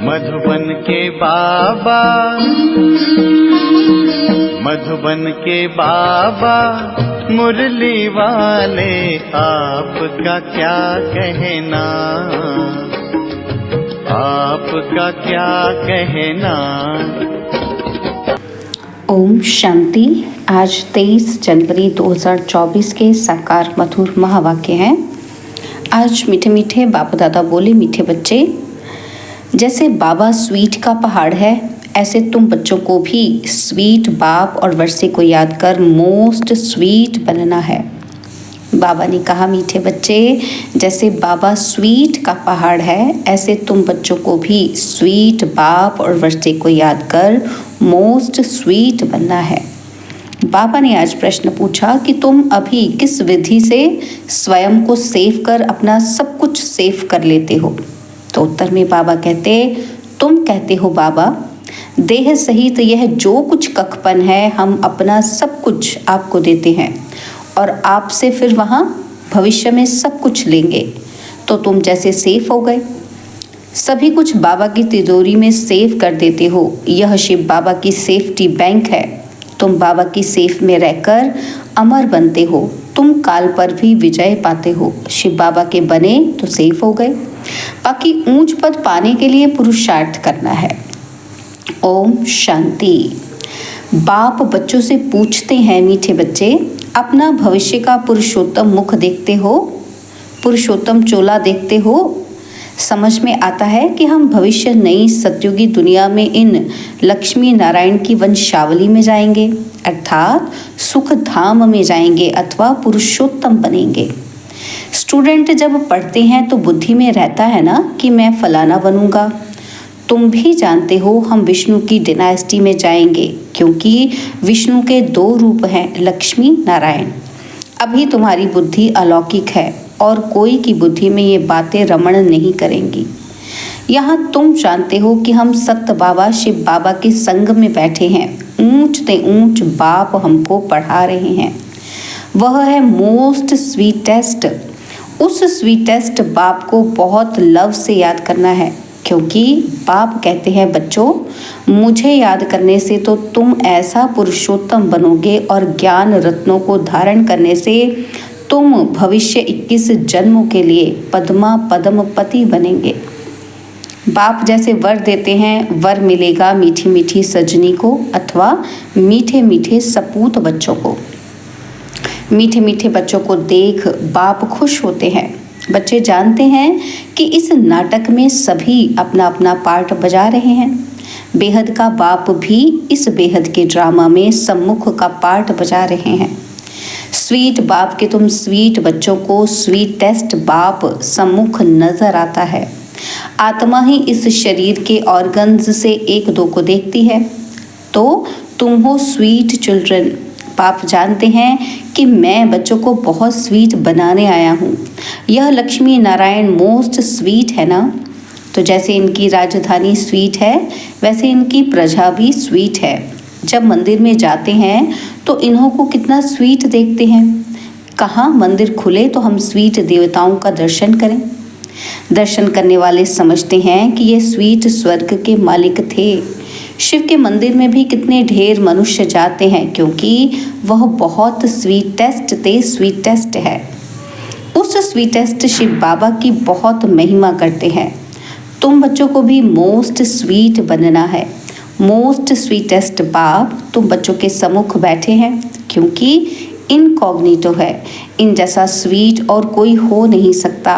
मधुबन के बाबा, मधुबन के बाबा मुरली वाले, आपका क्या कहना, आपका क्या कहना। ओम शांति। आज 23 जनवरी 2024 के साकार मधुर महावाक्य हैं। आज मीठे मीठे बाप दादा बोले, मीठे बच्चे, जैसे बाबा स्वीट का पहाड़ है, ऐसे तुम बच्चों को भी स्वीट बाप और वर्षे को याद कर मोस्ट स्वीट बनना है। बाबा ने कहा, मीठे बच्चे, जैसे बाबा स्वीट का पहाड़ है, ऐसे तुम बच्चों को भी स्वीट बाप और वर्षे को याद कर मोस्ट स्वीट बनना है। बाबा ने आज प्रश्न पूछा कि तुम अभी किस विधि से स्वयं को सेव कर अपना सब कुछ सेव कर लेते हो। तो उत्तर में बाबा कहते, तुम कहते हो बाबा, देह सहित यह जो कुछ कखपन है, हम अपना सब कुछ आपको देते हैं और आपसे फिर वहाँ भविष्य में सब कुछ लेंगे। तो तुम जैसे सेफ हो गए, सभी कुछ बाबा की तिजोरी में सेव कर देते हो। यह शिव बाबा की सेफ्टी बैंक है। तुम बाबा की सेफ में रहकर अमर बनते हो। तुम काल पर भी विजय पाते हो। शिव बाबा के बने तो सेफ हो गए। बाकी ऊंच पद पाने के लिए पुरुषार्थ करना है। ओम शांति। बाप बच्चों से पूछते हैं, मीठे बच्चे, अपना भविष्य का पुरुषोत्तम मुख देखते हो, पुरुषोत्तम चोला देखते हो। समझ में आता है कि हम भविष्य नई सतयुगी दुनिया में इन लक्ष्मी नारायण की वंशावली में जाएंगे, अर्थात सुख धाम में जाएंगे अथवा पुरुषोत्तम बनेंगे। स्टूडेंट जब पढ़ते हैं तो बुद्धि में रहता है ना कि मैं फलाना बनूंगा। तुम भी जानते हो हम विष्णु की डिनास्टी में जाएंगे, क्योंकि विष्णु के 2 रूप हैं, लक्ष्मी नारायण। अभी तुम्हारी बुद्धि अलौकिक है और कोई की बुद्धि में ये बातें रमण नहीं करेंगी। यहाँ तुम जानते हो कि हम सत्य बाबा शिव बाबा के संग में बैठे हैं। ऊंच ते ऊंच बाप हमको पढ़ा रहे हैं। वह है मोस्ट स्वीटेस्ट। उस स्वीटेस्ट बाप को बहुत लव से याद करना है, क्योंकि बाप कहते हैं, बच्चों, मुझे याद करने से तो तुम ऐसा पुरुषोत्तम बनोगे और ज्ञान रत्नों को धारण करने से तुम भविष्य 21 जन्मों के लिए पद्मा पद्म पति बनेंगे। बाप जैसे वर देते हैं, वर मिलेगा मीठी मीठी सजनी को अथवा मीठे मीठे सपूत बच्चों को। मीठे मीठे बच्चों को देख बाप खुश होते हैं। बच्चे जानते हैं कि इस नाटक में सभी अपना अपना पार्ट बजा रहे हैं। बेहद का बाप भी इस बेहद के ड्रामा में सम्मुख का पार्ट बजा रहे हैं। स्वीट बाप के तुम स्वीट बच्चों को स्वीटेस्ट बाप सम्मुख नजर आता है। आत्मा ही इस शरीर के ऑर्गन्स से 1-2 को देखती है। तो तुम हो स्वीट चिल्ड्रन। बाप जानते हैं कि मैं बच्चों को बहुत स्वीट बनाने आया हूँ। यह लक्ष्मी नारायण मोस्ट स्वीट है ना। तो जैसे इनकी राजधानी स्वीट है, वैसे इनकी प्रजा भी स्वीट है। जब मंदिर में जाते हैं तो इन्हों को कितना स्वीट देखते हैं। कहाँ मंदिर खुले तो हम स्वीट देवताओं का दर्शन करें। दर्शन करने वाले समझते हैं कि ये स्वीट स्वर्ग के मालिक थे। शिव के मंदिर में भी कितने ढेर मनुष्य जाते हैं, क्योंकि वह बहुत स्वीटेस्ट थे, स्वीटेस्ट है। उस स्वीटेस्ट शिव बाबा की बहुत महिमा करते हैं। तुम बच्चों को भी मोस्ट स्वीट बनना है। मोस्ट स्वीटेस्ट बाप तुम बच्चों के सम्मुख बैठे हैं, क्योंकि इनकॉग्निटो है। इन जैसा स्वीट और कोई हो नहीं सकता।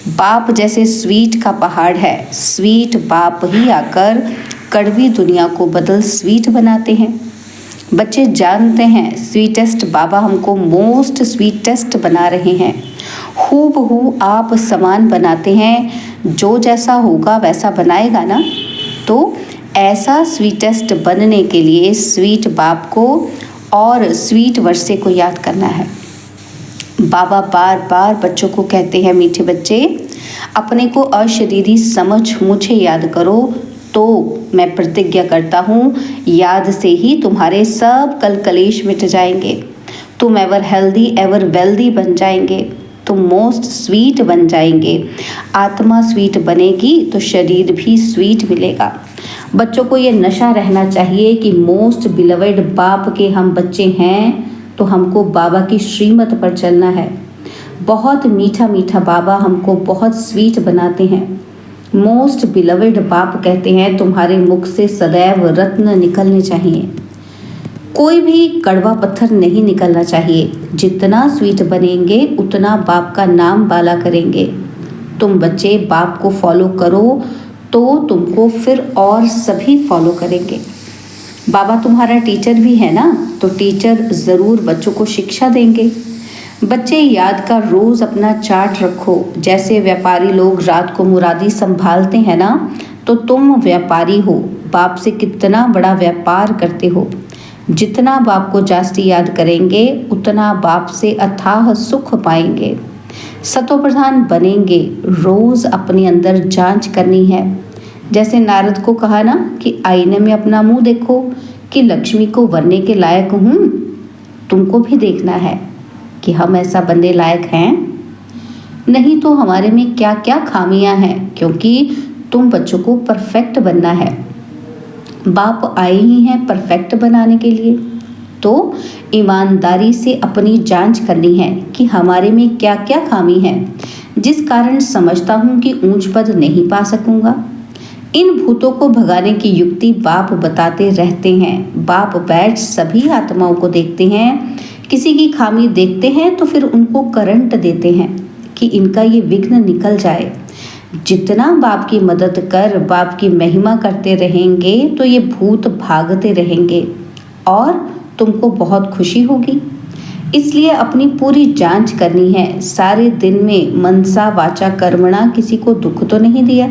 बाप जैसे स्वीट का पहाड़ है। स्वीट बाप ही आकर कड़वी दुनिया को बदल स्वीट बनाते हैं। बच्चे जानते हैं स्वीटेस्ट बाबा हमको मोस्ट स्वीटेस्ट बना रहे हैं। हूबहू आप समान बनाते हैं। जो जैसा होगा वैसा बनाएगा ना। तो ऐसा स्वीटेस्ट बनने के लिए स्वीट बाप को और स्वीट वर्षे को याद करना है। बाबा बार बार बच्चों को कहते हैं, मीठे बच्चे, अपने को अशरीरी समझ मुझे याद करो, तो मैं प्रतिज्ञा करता हूँ याद से ही तुम्हारे सब कल कलेश मिट जाएंगे। तुम एवर हेल्दी एवर वेल्दी बन जाएंगे। तुम मोस्ट स्वीट बन जाएंगे। आत्मा स्वीट बनेगी तो शरीर भी स्वीट मिलेगा। बच्चों को ये नशा रहना चाहिए कि मोस्ट बिलवेड बाप के हम बच्चे हैं, तो हमको बाबा की श्रीमत पर चलना है। बहुत मीठा मीठा बाबा हमको बहुत स्वीट बनाते हैं। मोस्ट बिलवेड बाप कहते हैं तुम्हारे मुख से सदैव रत्न निकलने चाहिए, कोई भी कड़वा पत्थर नहीं निकलना चाहिए। जितना स्वीट बनेंगे उतना बाप का नाम बाला करेंगे। तुम बच्चे बाप को फॉलो करो तो तुमको फिर और सभी फॉलो करेंगे। बाबा तुम्हारा टीचर भी है ना, तो टीचर ज़रूर बच्चों को शिक्षा देंगे। बच्चे याद का रोज़ अपना चार्ट रखो। जैसे व्यापारी लोग रात को मुरादी संभालते हैं ना, तो तुम व्यापारी हो, बाप से कितना बड़ा व्यापार करते हो। जितना बाप को जास्ती याद करेंगे उतना बाप से अथाह सुख पाएंगे, सतो प्रधान बनेंगे। रोज़ अपने अंदर जांच करनी है। जैसे नारद को कहा ना कि आईने में अपना मुंह देखो कि लक्ष्मी को बनने के लायक हूँ। तुमको भी देखना है कि हम ऐसा बनने लायक हैं, नहीं तो हमारे में क्या क्या खामियां हैं, क्योंकि तुम बच्चों को परफेक्ट बनना है। बाप आए ही हैं परफेक्ट बनाने के लिए, तो ईमानदारी से अपनी जांच करनी है कि हमारे में क्या क्या खामी है, जिस कारण समझता हूँ कि ऊंच पद नहीं पा सकूंगा। इन भूतों को भगाने की युक्ति बाप बताते रहते हैं। बाप बैठ सभी आत्माओं को देखते हैं, किसी की खामी देखते हैं तो फिर उनको करंट देते हैं कि इनका ये विघ्न निकल जाए। जितना बाप की मदद कर बाप की महिमा करते रहेंगे तो ये भूत भागते रहेंगे और तुमको बहुत खुशी होगी। इसलिए अपनी पूरी जांच करनी है। सारे दिन में मनसा वाचा कर्मणा किसी को दुख तो नहीं दिया।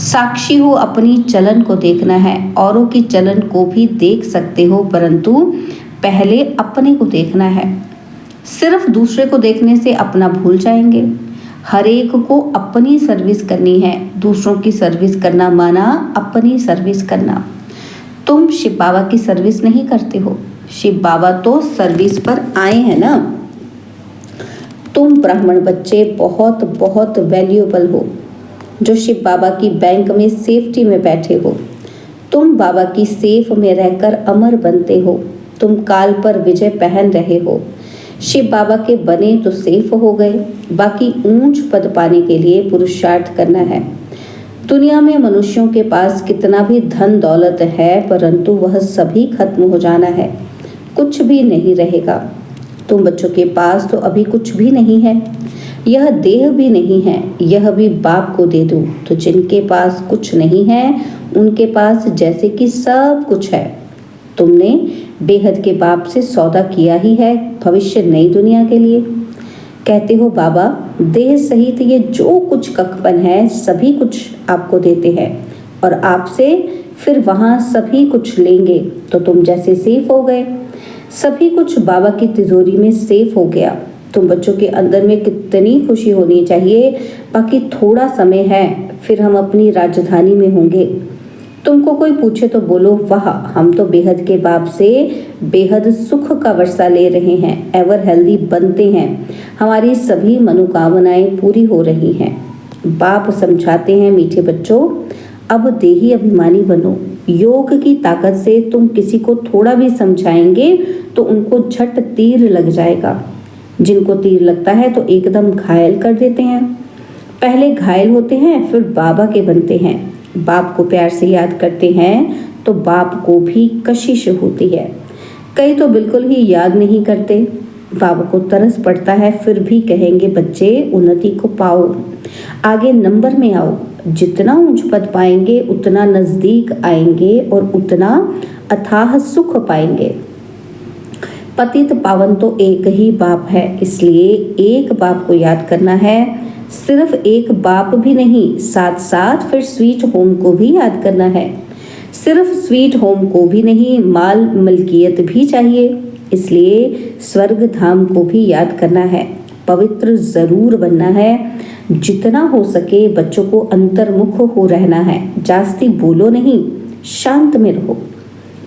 साक्षी हो, अपनी चलन को देखना है। औरों की चलन को भी देख सकते हो, परंतु पहले अपने को देखना है। सिर्फ दूसरे को देखने से अपना भूल जाएंगे। हर एक को अपनी सर्विस करनी है। दूसरों की सर्विस करना माना अपनी सर्विस करना। तुम शिव बाबा की सर्विस नहीं करते हो, शिव बाबा तो सर्विस पर आए हैं ना। तुम ब्राह्मण बच्चे बहुत बहुत वैल्यूएबल हो, जो शिव बाबा की बैंक में सेफ्टी में बैठे हो। तुम बाबा की सेफ में रहकर अमर बनते हो। तुम काल पर विजय पहन रहे हो। शिव बाबा के बने तो सेफ हो गए। बाकी ऊंच पद पाने के लिए पुरुषार्थ करना है। दुनिया में मनुष्यों के पास कितना भी धन दौलत है, परंतु वह सभी खत्म हो जाना है, कुछ भी नहीं रहेगा। तुम बच्चों के पास तो अभी कुछ भी नहीं है, यह देह भी नहीं है, यह भी बाप को दे दूं तो जिनके पास कुछ नहीं है उनके पास जैसे कि सब कुछ है। तुमने बेहद के बाप से सौदा किया ही है भविष्य नई दुनिया के लिए। कहते हो बाबा देह सहित ये जो कुछ कखपन है सभी कुछ आपको देते हैं और आपसे फिर वहाँ सभी कुछ लेंगे, तो तुम जैसे सेफ हो गए। सभी कुछ बाबा की तिजोरी में सेफ हो गया। तुम बच्चों के अंदर में कितनी खुशी होनी चाहिए। बाकी थोड़ा समय है, फिर हम अपनी राजधानी में होंगे। तुमको कोई पूछे तो बोलो वाह, हम तो बेहद के बाप से बेहद सुख का वर्षा ले रहे हैं, एवर हेल्दी बनते हैं, हमारी सभी मनोकामनाएं पूरी हो रही हैं। बाप समझाते हैं मीठे बच्चों, अब देही अभिमानी बनो। योग की ताकत से तुम किसी को थोड़ा भी समझाएंगे तो उनको झट तीर लग जाएगा। जिनको तीर लगता है तो एकदम घायल कर देते हैं। पहले घायल होते हैं फिर बाबा के बनते हैं। बाप को प्यार से याद करते हैं तो बाप को भी कशिश होती है। कई तो बिल्कुल ही याद नहीं करते। बाबा को तरस पड़ता है फिर भी कहेंगे बच्चे उन्नति को पाओ, आगे नंबर में आओ। जितना ऊंच पद पाएंगे उतना नजदीक आएंगे और उतना अथाह सुख पाएंगे। पतित पावन तो एक ही बाप है, इसलिए एक बाप को याद करना है। सिर्फ एक बाप भी नहीं, साथ साथ फिर स्वीट होम को भी याद करना है। सिर्फ स्वीट होम को भी नहीं, माल मलकियत भी चाहिए। इसलिए स्वर्ग धाम को भी याद करना है। पवित्र जरूर बनना है। जितना हो सके बच्चों को अंतर्मुख हो रहना है। जास्ती बोलो नहीं, शांत में रहो।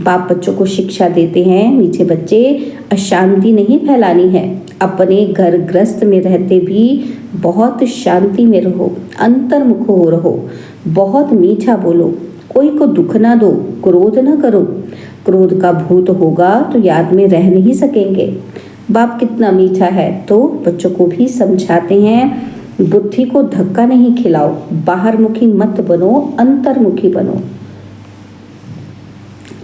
बाप बच्चों को शिक्षा देते हैं मीठे बच्चे, अशांति नहीं फैलानी है, अपने घर गृहस्थ में रहते भी बहुत शांति में रहो, अंतर्मुख हो रहो, बहुत मीठा बोलो, कोई को दुख ना दो, क्रोध ना करो। क्रोध का भूत होगा तो याद में रह नहीं सकेंगे। बाप कितना मीठा है। तो बच्चों को भी समझाते हैं, बुद्धि को धक्का नहीं खिलाओ, बाहर मुखी मत बनो, अंतर्मुखी बनो।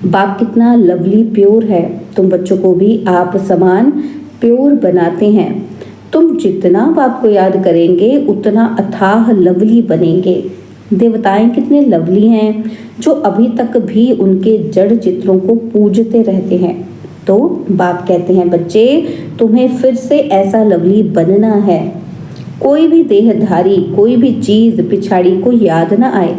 बाप कितना लवली प्योर है। तुम बच्चों को भी आप समान प्योर बनाते हैं। तुम जितना बाप को याद करेंगे उतना अथाह लवली बनेंगे। देवताएं कितने लवली हैं जो अभी तक भी उनके जड़ चित्रों को पूजते रहते हैं। तो बाप कहते हैं, बच्चे तुम्हें फिर से ऐसा लवली बनना है। कोई भी देहधारी, कोई भी चीज पिछाड़ी को याद ना आए।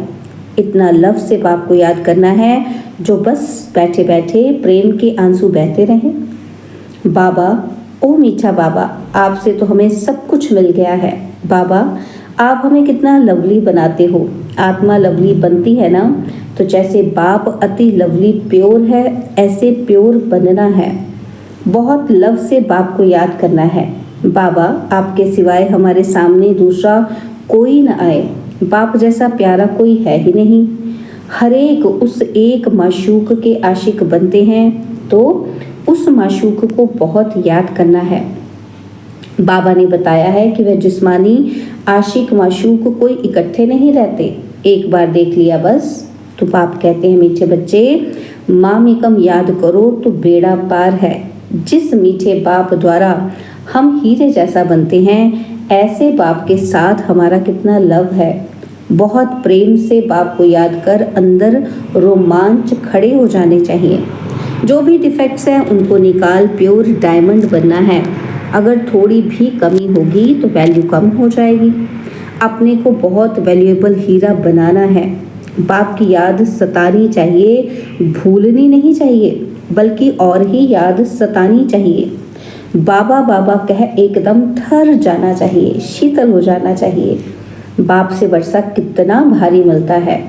इतना लव से बाप को याद करना है जो बस बैठे बैठे प्रेम के आंसू बहते रहें। बाबा, ओ मीठा बाबा, आपसे तो हमें सब कुछ मिल गया है। बाबा, आप हमें कितना लवली बनाते हो। आत्मा लवली बनती है ना, तो जैसे बाप अति लवली प्योर है, ऐसे प्योर बनना है। बहुत लव से बाप को याद करना है। बाबा, आपके सिवाय हमारे सामने दूसरा कोई न आए। बाप जैसा प्यारा कोई है ही नहीं। हर एक उस एक माशूक के आशिक बनते हैं, तो उस माशूक को बहुत याद करना है। बाबा ने बताया है कि वह जिस्मानी आशिक माशूक कोई इकट्ठे नहीं रहते, एक बार देख लिया बस। तो बाप कहते हैं, मीठे बच्चे, मामेकम याद करो तो बेड़ा पार है। जिस मीठे बाप द्वारा हम हीरे जैसा बनते हैं, ऐसे बाप के साथ हमारा कितना लव है। बहुत प्रेम से बाप को याद कर अंदर रोमांच खड़े हो जाने चाहिए। जो भी डिफेक्ट्स हैं उनको निकाल प्योर डायमंड बनना है। अगर थोड़ी भी कमी होगी तो वैल्यू कम हो जाएगी। अपने को बहुत वैल्यूएबल हीरा बनाना है। बाप की याद सतानी चाहिए, भूलनी नहीं चाहिए, बल्कि और ही याद सतानी चाहिए। बाबा बाबा कह एकदम ठहर जाना चाहिए, शीतल हो जाना चाहिए। बाप से वर्षा कितना भारी मिलता है।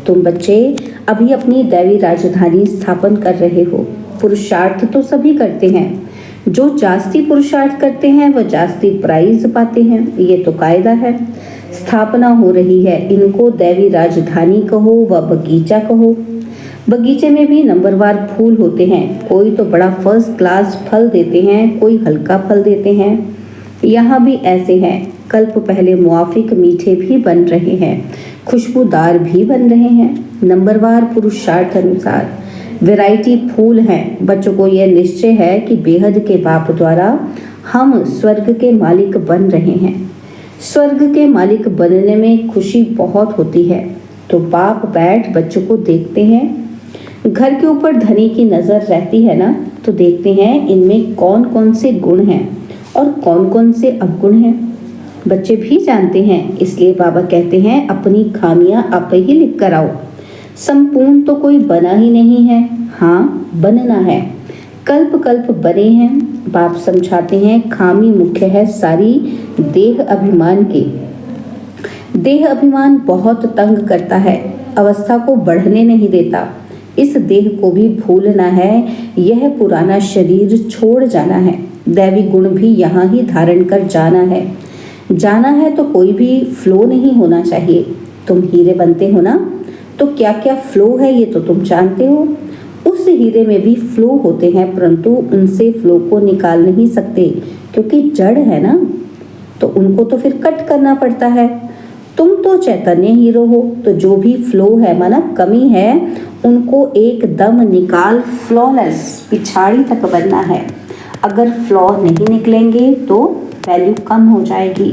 तुम बच्चे अभी अपनी दैवी राजधानी स्थापन कर रहे हो। पुरुषार्थ तो सभी करते हैं। जो जास्ती पुरुषार्थ करते हैं वह जास्ती प्राइज पाते हैं, ये तो कायदा है। स्थापना हो रही है, इनको दैवी राजधानी कहो व बगीचा कहो। बगीचे में भी नंबरवार फूल होते हैं। कोई तो बड़ा फर्स्ट क्लास फल देते हैं, कोई हल्का फल देते हैं। यहाँ भी ऐसे हैं। कल्प पहले मुआफिक मीठे भी बन रहे हैं, खुशबूदार भी बन रहे हैं। नंबरवार पुरुषार्थ अनुसार वैरायटी फूल हैं। बच्चों को यह निश्चय है कि बेहद के बाप द्वारा हम स्वर्ग के मालिक बन रहे हैं। स्वर्ग के मालिक बनने में खुशी बहुत होती है। तो बाप बैठ बच्चों को देखते हैं। घर के ऊपर धनी की नज़र रहती है ना, तो देखते हैं इनमें कौन कौन से गुण हैं और कौन कौन से अवगुण हैं। बच्चे भी जानते हैं, इसलिए बाबा कहते हैं अपनी खामियां आप ही लिख कर आओ। संपूर्ण तो कोई बना ही नहीं है, हाँ बनना है। कल्प कल्प बने हैं। बाप समझाते हैं खामी मुख्य है सारी देह अभिमान की। देह अभिमान बहुत तंग करता है, अवस्था को बढ़ने नहीं देता। इस देह को भी भूलना है, यह पुराना शरीर छोड़ जाना है। दैवी गुण भी यहाँ ही धारण कर जाना है। जाना है तो कोई भी फ्लो नहीं होना चाहिए। तुम हीरे बनते हो ना, तो क्या क्या फ्लो है ये तो तुम जानते हो। उस हीरे में भी फ्लो होते हैं, परंतु उनसे फ्लो को निकाल नहीं सकते क्योंकि जड़ है ना, तो उनको तो फिर कट करना पड़ता है। तुम तो चैतन्य हीरो हो, तो जो भी फ्लो है माना कमी है उनको एकदम निकाल फ्लॉलेस पिछाड़ी तक बनना है। अगर फ्लॉ नहीं निकलेंगे तो वैल्यू कम हो जाएगी।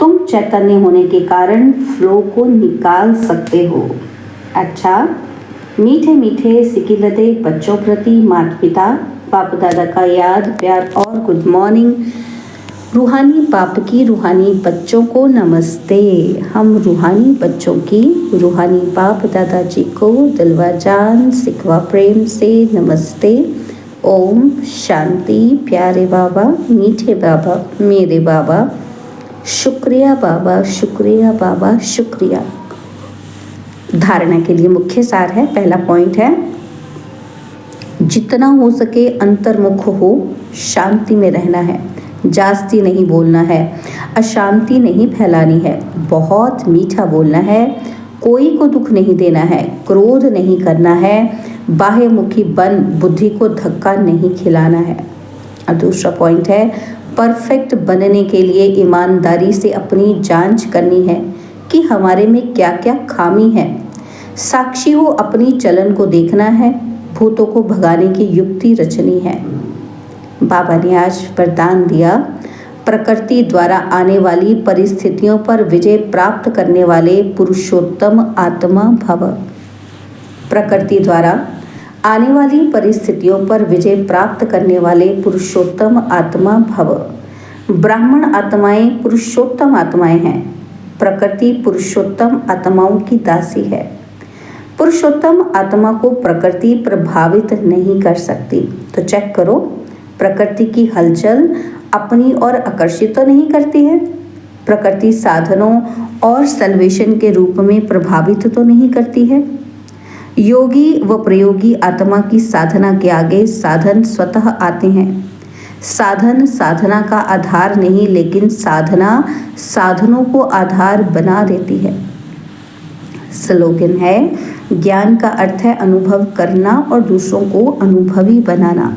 तुम चैतन्य होने के कारण फ्लो को निकाल सकते हो। अच्छा, मीठे मीठे सिकिलते बच्चों प्रति माता पिता बाप दादा का याद प्यार और गुड मॉर्निंग। रूहानी बाप की रूहानी बच्चों को नमस्ते। हम रूहानी बच्चों की रूहानी बाप दादाजी को दिलवा जान सिकवा प्रेम से नमस्ते। ओम शांति। प्यारे बाबा, मीठे बाबा, मेरे बाबा, शुक्रिया बाबा, शुक्रिया बाबा, शुक्रिया। धारणा के लिए मुख्य सार है, पहला पॉइंट है जितना हो सके अंतर्मुख हो, शांति में रहना है। जास्ती नहीं बोलना है, अशांति नहीं फैलानी है, बहुत मीठा बोलना है, कोई को दुख नहीं देना है, क्रोध नहीं करना है, बाह्यमुखी बन बुद्धि को धक्का नहीं खिलाना है। और दूसरा पॉइंट है, परफेक्ट बनने के लिए ईमानदारी से अपनी जांच करनी है कि हमारे में क्या क्या खामी है। साक्षी हो अपनी चलन को देखना है, भूतों को भगाने की युक्ति रचनी है। बाबा ने आज वरदान दिया, प्रकृति द्वारा आने वाली परिस्थितियों पर विजय प्राप्त करने वाले पुरुषोत्तम आत्मा भव। प्रकृति द्वारा आने वाली परिस्थितियों पर विजय प्राप्त करने वाले पुरुषोत्तम आत्मा भव। ब्राह्मण आत्माएं पुरुषोत्तम आत्माएं हैं। प्रकृति पुरुषोत्तम आत्माओं की दासी है। पुरुषोत्तम आत्मा को प्रकृति प्रभावित नहीं कर सकती। तो चेक करो, प्रकृति की हलचल अपनी ओर आकर्षित तो नहीं करती है। प्रकृति साधनों और सल्वेशन के रूप में प्रभावित तो नहीं करती है। योगी व प्रयोगी आत्मा की साधना के आगे साधन स्वतः आते हैं। साधन साधना का आधार नहीं, लेकिन साधना साधनों को आधार बना देती है। स्लोगन है, ज्ञान का अर्थ है अनुभव करना और दूसरों को अनुभवी बनाना।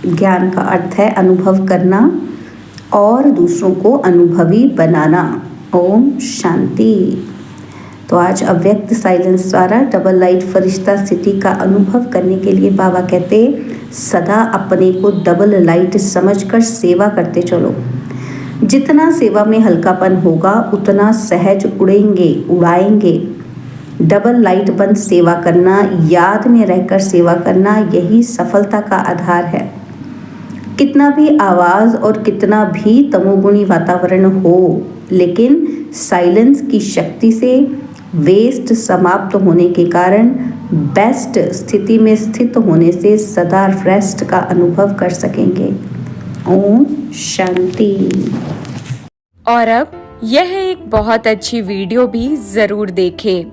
ज्ञान का अर्थ है अनुभव करना और दूसरों को अनुभवी बनाना। ओम शांति। तो आज अव्यक्त साइलेंस द्वारा डबल लाइट फरिश्ता स्थिति का अनुभव करने के लिए बाबा कहते, सदा अपने को डबल लाइट समझकर सेवा करते चलो। जितना सेवा में हल्कापन होगा उतना सहज उड़ाएंगे। डबल लाइट बंद सेवा करना, याद में रहकर सेवा करना, यही सफलता का आधार है। कितना भी आवाज़ और कितना भी तमोगुणी वातावरण हो, लेकिन साइलेंस की शक्ति से वेस्ट समाप्त होने के कारण बेस्ट स्थिति में स्थित होने से सदा रेस्ट का अनुभव कर सकेंगे। ओम शांति। और अब यह एक बहुत अच्छी वीडियो भी ज़रूर देखें।